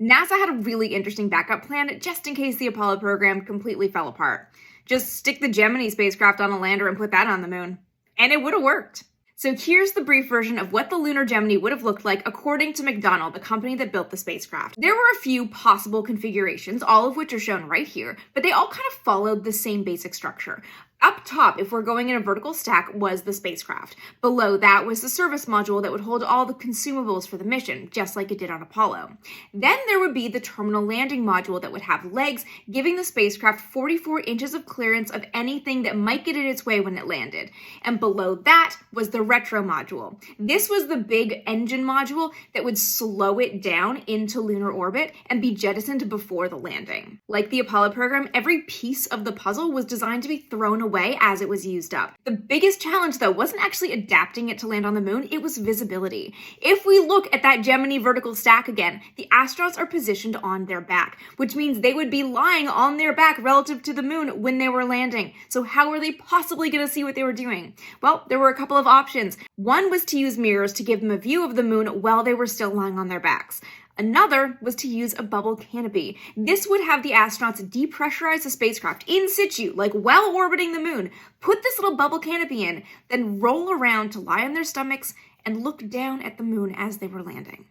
NASA had a really interesting backup plan just in case the Apollo program completely fell apart. Just stick the Gemini spacecraft on a lander and put that on the moon. And it would have worked. So here's the brief version of what the lunar Gemini would have looked like according to McDonnell, the company that built the spacecraft. There were a few possible configurations, all of which are shown right here, but they all kind of followed the same basic structure. Up top, if we're going in a vertical stack, was the spacecraft. Below that was the service module that would hold all the consumables for the mission, just like it did on Apollo. Then there would be the terminal landing module that would have legs, giving the spacecraft 44 inches of clearance of anything that might get in its way when it landed. And below that was the retro module. This was the big engine module that would slow it down into lunar orbit and be jettisoned before the landing. Like the Apollo program, every piece of the puzzle was designed to be thrown away as it was used up. The biggest challenge, though, wasn't actually adapting it to land on the moon, it was visibility. If we look at that Gemini vertical stack again, the astronauts are positioned on their back, which means they would be lying on their back relative to the moon when they were landing. So how were they possibly going to see what they were doing? Well, there were a couple of options. One was to use mirrors to give them a view of the moon while they were still lying on their backs. Another was to use a bubble canopy. This would have the astronauts depressurize the spacecraft in situ, like while orbiting the moon, put this little bubble canopy in, then roll around to lie on their stomachs and look down at the moon as they were landing.